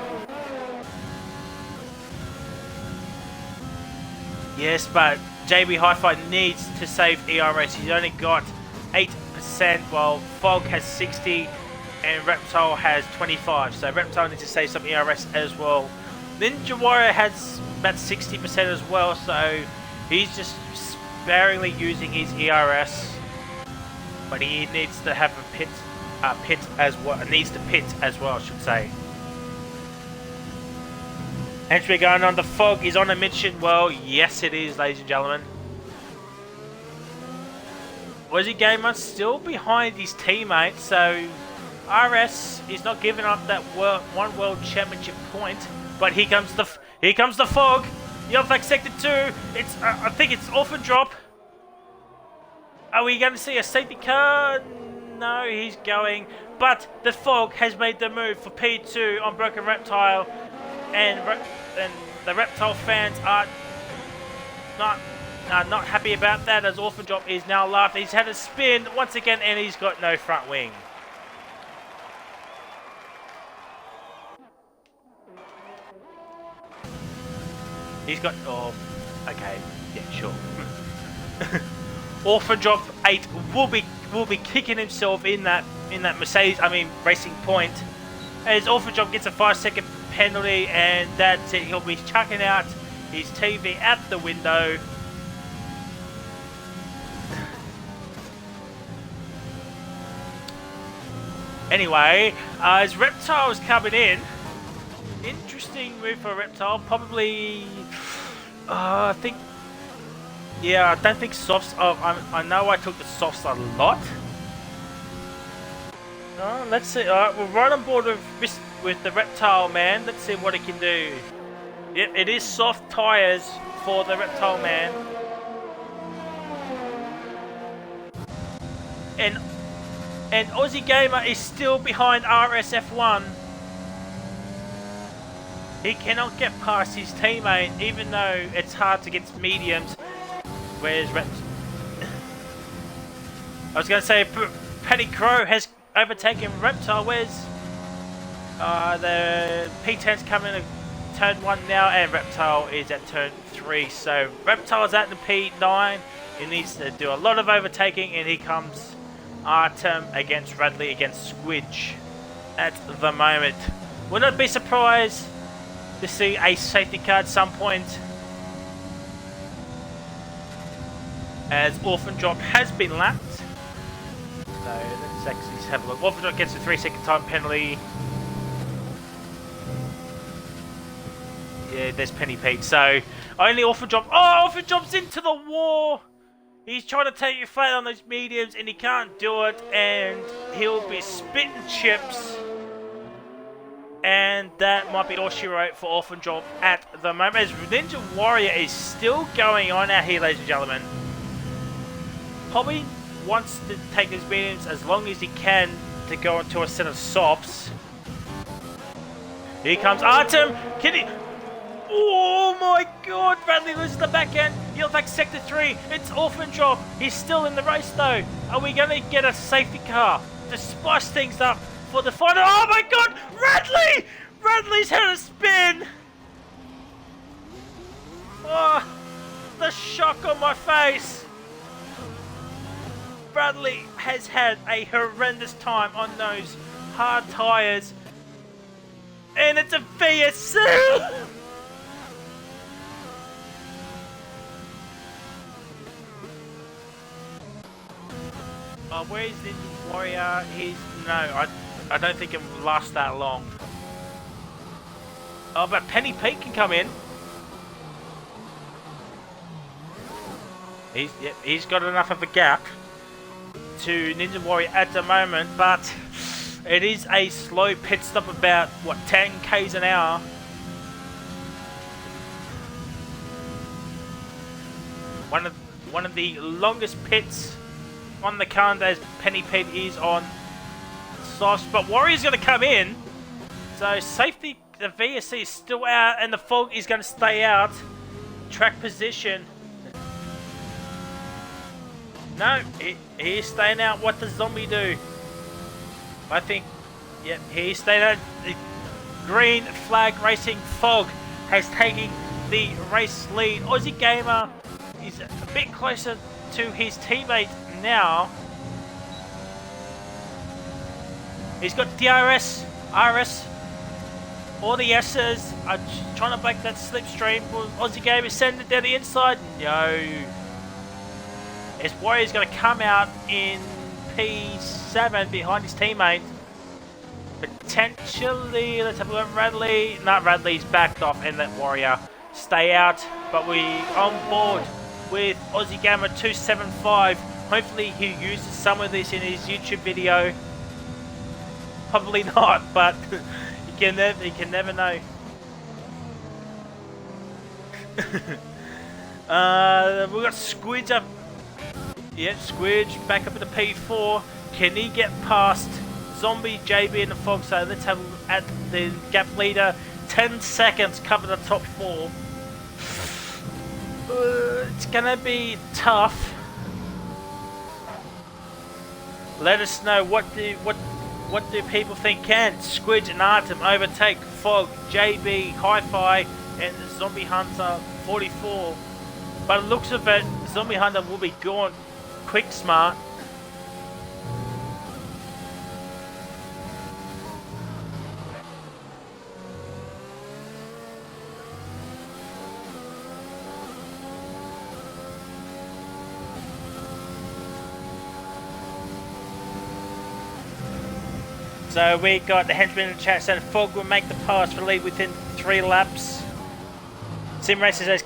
Yes, but JB Hi-Fi needs to save ERS. He's only got 8%, while Fog has 60 and Reptile has 25. So Reptile needs to save some ERS as well. Ninja Warrior has about 60% as well, so he's just sparingly using his ERS. But he needs to have a pit as well. Needs to pit as well, I should say. Hence we're going on. The Fog is on a mission. Well, yes it is, ladies and gentlemen. Aussie Gamer still behind his teammate, so RS is not giving up that one World Championship point. But here comes the Fog. Yellow flag sector 2. It's I think it's orphan drop. Are we going to see a safety car? No, he's going. But the Fog has made the move for P2 on Broken Reptile, and the Reptile fans are not happy about that, as Orphan Drop is now left. He's had a spin once again, and he's got no front wing. He's got, oh, okay, yeah, sure. Orphan Drop 8 will be kicking himself in that Mercedes, Racing Point, as Orphan Drop gets a 5-second penalty, and that's it. He'll be chucking out his TV at the window. Anyway, as Reptile is coming in, interesting move for Reptile. Probably, I think, yeah, I don't think softs. I know I took the softs a lot. Let's see. Alright, we're right on board with the Reptile man. Let's see what he can do. Yep, it is soft tyres for the Reptile man. And Aussie Gamer is still behind RSF1. He cannot get past his teammate, even though it's hard to get mediums. Where's I was going to say, Petty Crow has overtaken Reptile. Where's the P10's coming to turn 1 now, and Reptile is at turn 3. So Reptile's at the P9. He needs to do a lot of overtaking, and here comes Artem against Radley against Squidge at the moment. Would not be surprised to see a safety car at some point, as Orphan Drop has been lapped. So let's actually have a look. Orphan Drop gets a 3-second time penalty. Yeah, there's Penny Pete. So only Orphan Drop. Oh, Orphan Drop's into the wall. He's trying to take you flat on those mediums, and he can't do it, and he'll be spitting chips. And that might be all she wrote for Orphan Drop at the moment, as Ninja Warrior is still going on out here, ladies and gentlemen. Probably wants to take his mediums as long as he can to go into a set of softs. Here comes Artem. Can he? Oh my god, Bradley loses the back end. He'll take sector 3. It's Orphan Drop. He's still in the race though. Are we going to get a safety car to spice things up for the final? Oh my god, Radley! Radley's had a spin. Oh, the shock on my face. Bradley has had a horrendous time on those hard tyres. And it's a VSC! Oh, where's Ninja Warrior, I don't think it will last that long. Oh, but Penny Pete can come in. He's got enough of a gap to Ninja Warrior at the moment, but it is a slow pit stop, about what, 10 k's an hour. One of the longest pits on the calendar as Penny Pete is on soft spot. Warrior's going to come in, so safety. The VSC is still out, and the fog is going to stay out. Track position. No, he's staying out. What does Zombie do? I think, yep, he's staying out. The green flag racing fog has taken the race lead. Aussie Gamer is a bit closer to his teammate now. He's got DRS, RS. All the S's are trying to break that slipstream. Aussie Gamer is sending it down the inside. No. His Warrior's going to come out in P7 behind his teammate. Potentially, let's have a look. Radley. No, Radley's backed off and let Warrior stay out. But we on board with Aussie Gamer 275. Hopefully he uses some of this in his YouTube video. Probably not, but you can never know. We've got Squidge up. Yeah, Squidge back up in the P4. Can he get past Zombie, JB and the Fog? So let's have a look at the gap leader. 10 seconds cover the top 4. It's gonna be tough. Let us know what do people think can Squidge and Artem overtake Fog, JB, Hi-Fi and Zombie Hunter 44. By the looks of it, Zombie Hunter will be gone quick smart. So we got the henchman in the chat saying Fog will make the pass for lead within 3 laps. Sim Racer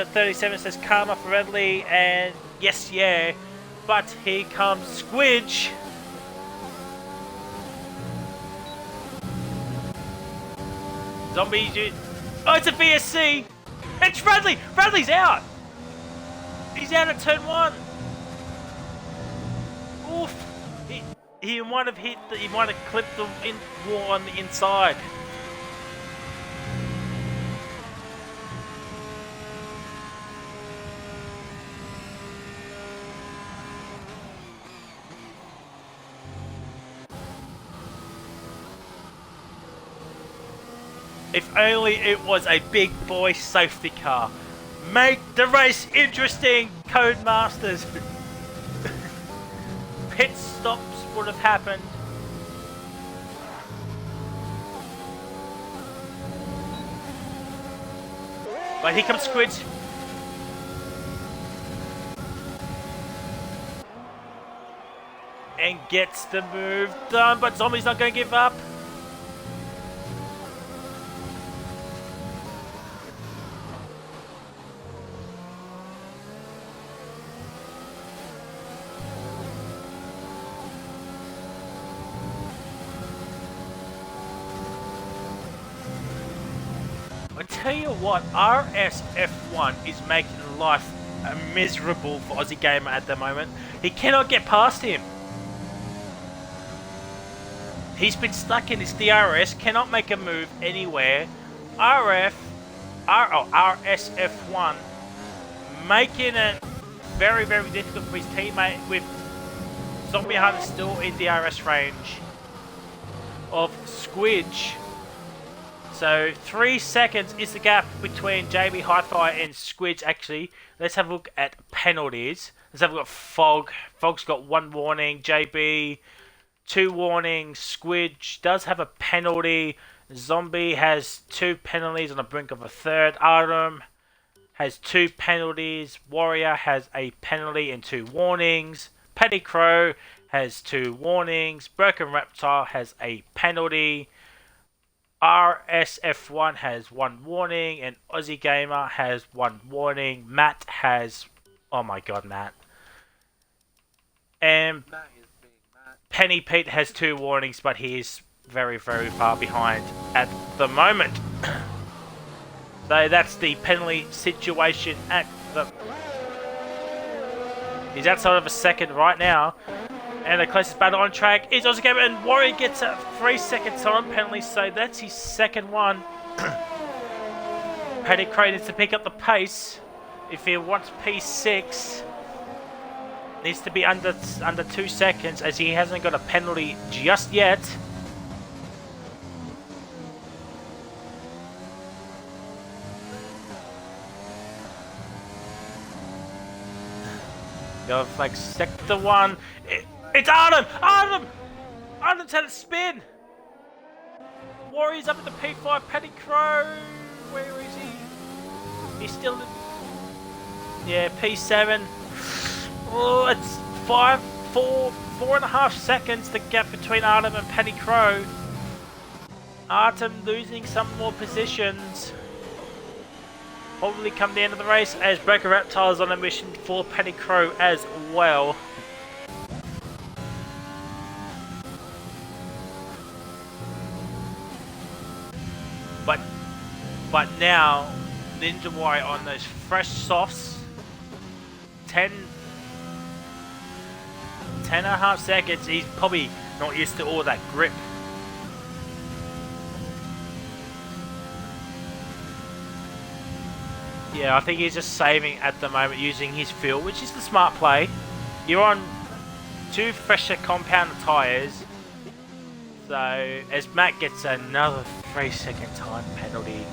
37 says Karma for Redley, and yes, yeah. But here comes Squidge. Zombie. Oh, it's a VSC. It's Radley. Radley's out. He's out at turn 1. Oof. He might have he might have clipped the wall on the inside. If only it was a big boy safety car. Make the race interesting, Codemasters. Pit stops would have happened. But here comes Squidge. And gets the move done, but Zombie's not going to give up. I tell you what, RSF1 is making life miserable for Aussie Gamer at the moment. He cannot get past him. He's been stuck in his DRS, cannot make a move anywhere. RSF1 making it very, very difficult for his teammate, with Zombie Hunter still in DRS range of Squidge. So 3 seconds is the gap between JB Hi-Fi and Squidge. Actually, let's have a look at penalties. Let's have a look at Fog. Fog's got 1 warning. JB, 2 warnings. Squidge does have a penalty. Zombie has 2 penalties on the brink of a 3rd. Artem has 2 penalties. Warrior has a penalty and 2 warnings. Petty Crow has 2 warnings. Broken Reptile has a penalty. RSF1 has 1 warning, and Aussie Gamer has 1 warning. Matt has, oh my god, Matt. And Matt is being Matt. Penny Pete has 2 warnings, but he is very, very far behind at the moment. So that's the penalty situation at the... He's outside of a second right now. And the closest battle on track is Aussie Gamer, and Warrior gets a 3-second time penalty, so that's his second one. Paddy Crow needs to pick up the pace if he wants P6. Needs to be under 2 seconds, as he hasn't got a penalty just yet. Go flag sector 1. It's Artem! Artem! Artem's had a spin! Warrior's up at the P5. Paddy Crow. Where is he? He's still in... Yeah, P7. Oh, it's 4.5 seconds the gap between Artem and Paddy Crow. Artem losing some more positions. Probably come the end of the race, as Breaker Reptile is on a mission for Paddy Crow as well. But now, Ninja Warrior on those fresh softs, 10.5 seconds, he's probably not used to all that grip. Yeah, I think he's just saving at the moment using his fuel, which is the smart play. You're on 2 fresher compounded tyres. So, as Matt gets another 3-second time penalty.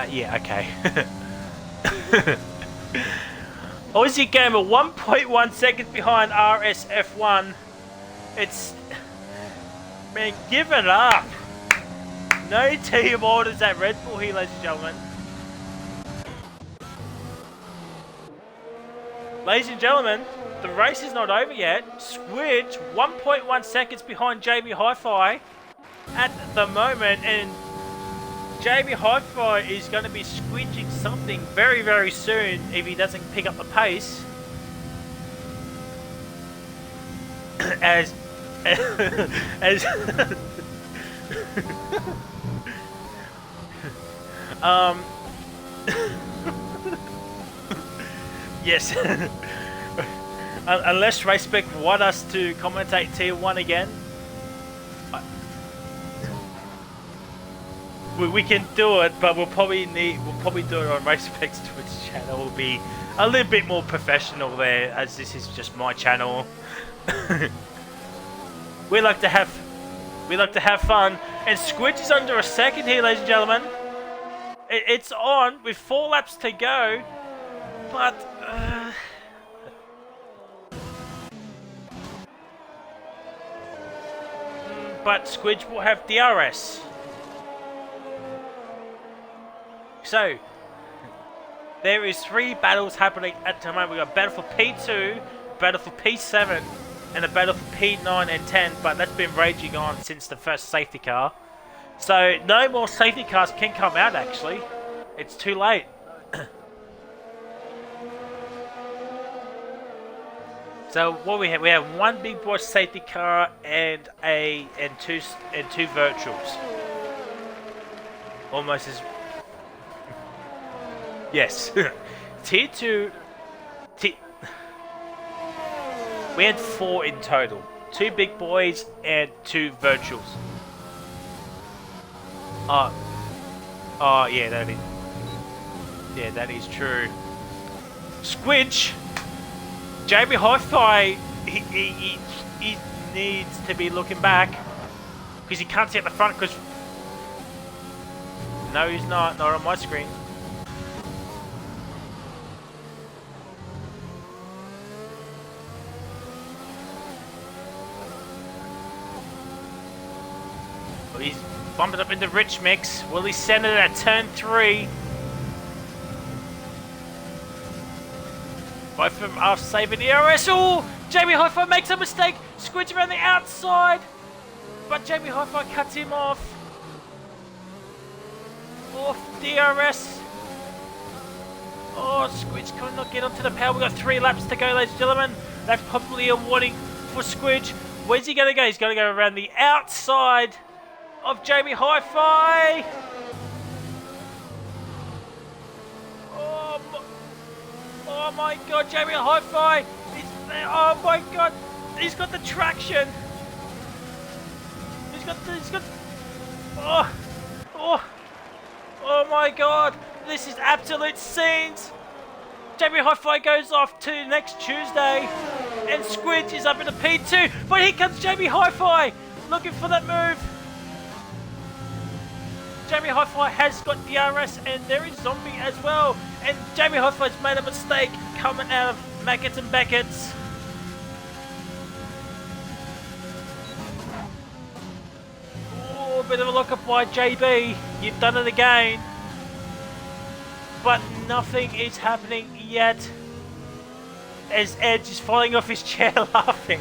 Yeah, okay. Aussie Gamer 1.1 seconds behind RSF1. It's... Man, give it up. No team orders at Red Bull here, ladies and gentlemen. Ladies and gentlemen, the race is not over yet. Squidge 1.1 seconds behind JB Hi-Fi at the moment, and JB Hi-Fi is going to be squidging something very, very soon if he doesn't pick up the pace. as yes. Unless RaceSpec want us to commentate Tier 1 again, we can do it, but we'll probably do it on RaceSpec's Twitch channel. We'll be a little bit more professional there, as this is just my channel. we like to have fun, and Squidge is under a second here, ladies and gentlemen. It's on with 4 laps to go, but Squidge will have DRS. So there is 3 battles happening at the moment. We've got battle for P2, battle for P7, and a battle for P9 and 10, but that's been raging on since the first safety car. So no more safety cars can come out, actually. It's too late. So what we have 1 big boy safety car and two virtuals. Almost as... Yes. Tier 2... We had 4 in total. 2 big boys and 2 virtuals. Oh, yeah, that is... Yeah, that is true. Squidge! JB Hi-Fi, he needs to be looking back. Because he can't see at the front, because... No, he's not on my screen. He's bumping up into Rich Mix. Will he send it at turn 3? Both of them are saving the DRS. Oh, Jamie Hi-Fi makes a mistake. Squidge around the outside. But Jamie Hi-Fi cuts him off. Off DRS. Oh, Squidge cannot get onto the power. We've got 3 laps to go, ladies and gentlemen. That's probably a warning for Squidge. Where's he going to go? He's going to go around the outside of Jamie Hi-Fi. Oh my god, Jamie Hi-Fi. Oh my god. He's got the traction. He's got. Oh my god. This is absolute scenes. Jamie Hi-Fi goes off to next Tuesday. And Squidge is up in the P2. But here comes Jamie Hi-Fi. Looking for that move. Jamie Hi-Fi has got DRS and there is Zombie as well. And Jamie Hi-Fi's made a mistake coming out of Maggots and Beckett's. Oh, a bit of a lock-up by JB. You've done it again. But nothing is happening yet. As Edge is falling off his chair laughing.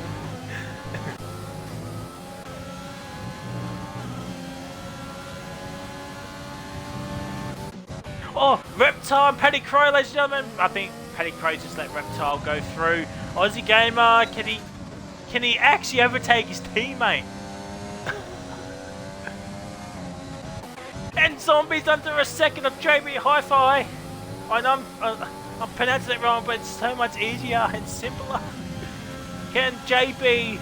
Oh, Reptile and Paddy Crow, ladies and gentlemen. I think Paddy Crow just let Reptile go through. Aussie Gamer, can he actually overtake his teammate? And Zombie's under a second of Jamie Hi-Fi. I know I'm pronouncing it wrong, but it's so much easier and simpler. Can JB...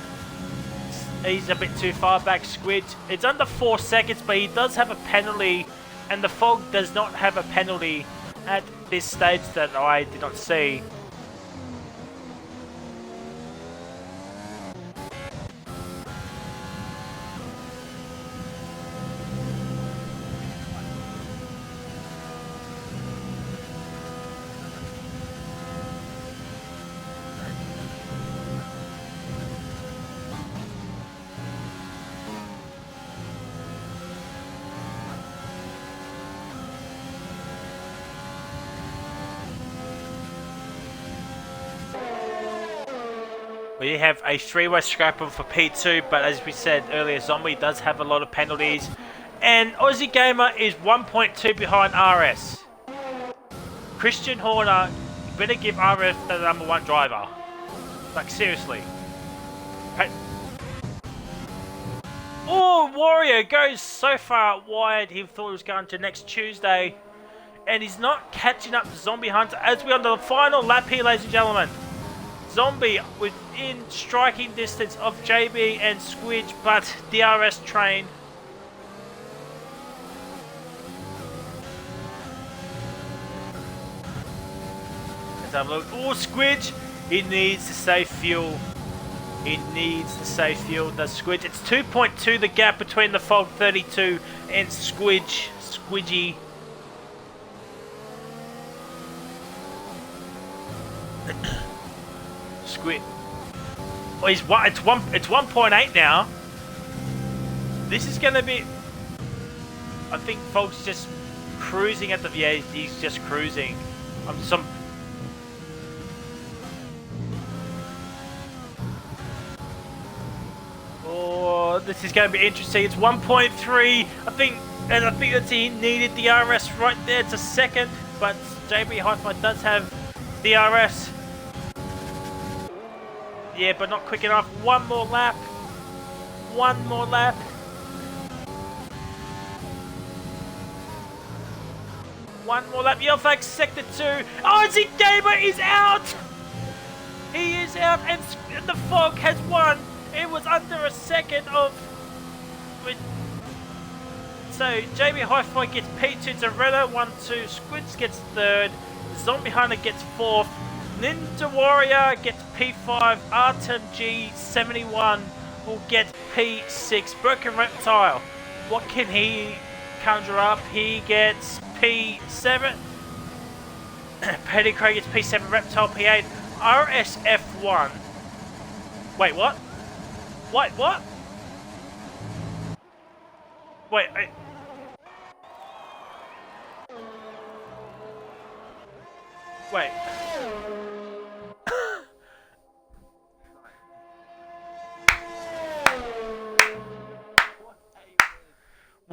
He's a bit too far back, Squid. It's under 4 seconds, but he does have a penalty. And the Fog does not have a penalty at this stage that I did not see. We have a 3-way scrapper for P2, but as we said earlier, Zombie does have a lot of penalties. And Aussie Gamer is 1.2 behind RS. Christian Horner, you better give RS the #1 driver. Like, seriously. Oh, Warrior goes so far wide, he thought he was going to next Tuesday. And he's not catching up to Zombie Hunter as we're on the final lap here, ladies and gentlemen. Zombie within striking distance of JB and Squidge, but DRS train. Let's have a look. Oh, Squidge! He needs to save fuel. He needs to save fuel, does Squidge. It's 2.2 the gap between the Fog 32 and Squidge. Squidgy. Squid. Oh, it's 1.8 now. This is gonna be. I think Fog's just cruising at the. Yeah, he's just cruising. Oh, this is going to be interesting. It's 1.3. I think that he needed the DRS right there. It's a second, but JB Hi-Fi does have DRS. Yeah, but not quick enough. One more lap. One more lap. One more lap. Yelfax sector 2. Oh, Aussie Gamer is out! He is out, and the Fog has won. It was under a second of... So, JB Hi-Fi gets P2, Zarella 1-2, Squids gets 3rd, Zombie Hunter gets 4th, Ninja Warrior gets P5, Artem G71 will get P6, Broken Reptile, what can he conjure up? He gets P7, Petty Craig gets P7, Reptile P8, RSF1. Wait, what? Wait, what? Wait, wait.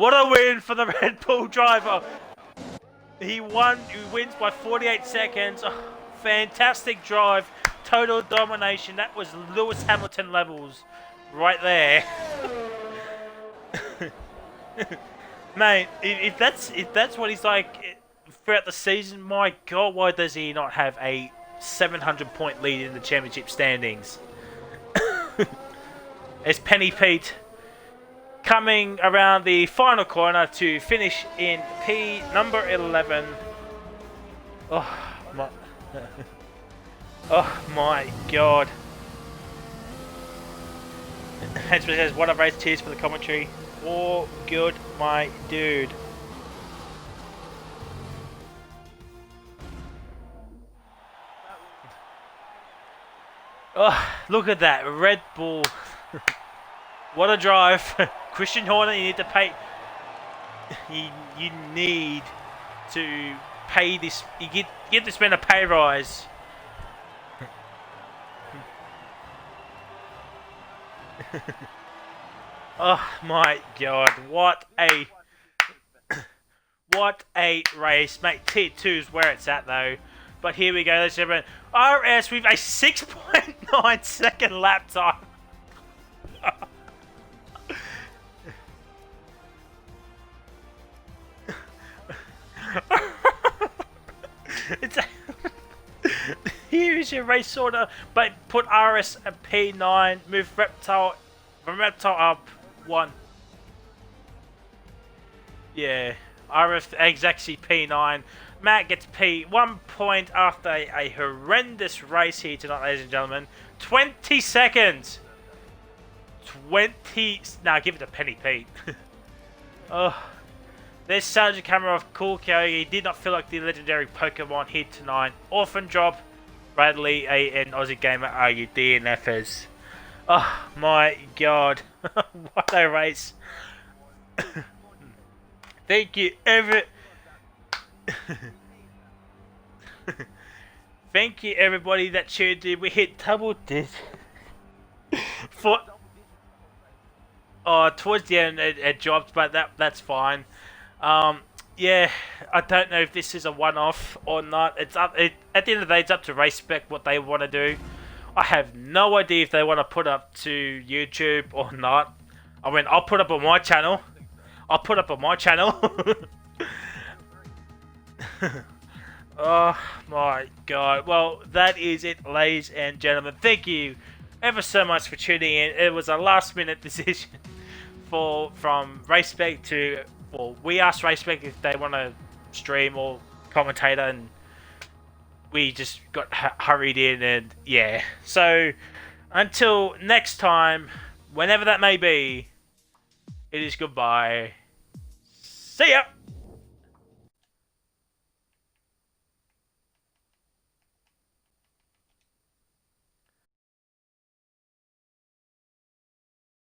What a win for the Red Bull driver. He wins by 48 seconds. Oh, fantastic drive. Total domination. That was Lewis Hamilton levels right there. Mate, if that's what he's like throughout the season, my God, why does he not have a 700-point lead in the championship standings? It's Penny Pete coming around the final corner to finish in P number 11. Oh my, oh my God. Henchman says, what a race, cheers for the commentary. Oh, good, my dude. Oh, look at that, Red Bull. What a drive. Christian Horner, you need to pay. You need to pay this. You get to spend a pay rise. Oh my God! What a race, mate. T2 is where it's at though. But here we go, ladies and gentlemen. RS with a 6.9 second lap time. Here is your race order, but put RS at P9, move Reptile from Reptile up 1. Yeah, RS exactly P9. Matt gets P 1 point after a horrendous race here tonight, ladies and gentlemen. 20 seconds. 20. Now give it to Penny Pete. Oh. There's Sergeant Camera of Cool He did not feel like the legendary Pokemon here tonight. Orphan Drop, Bradley, and Aussie Gamer are your DNFers. Oh my God. What a race. Thank you, Thank you, everybody that tuned in. We hit double digits. Towards the end it dropped, but that's fine. Yeah, I don't know if this is a one-off or not. It's up. At the end of the day, it's up to RaceSpec what they want to do. I have no idea if they want to put up to YouTube or not. I mean, I'll put up on my channel. Oh my God. Well, that is it, ladies and gentlemen. Thank you ever so much for tuning in. It was a last-minute decision from RaceSpec to... Well, we asked RaceSpec if they want to stream or commentator, and we just got hurried in, and yeah. So, until next time, whenever that may be, it is goodbye. See ya!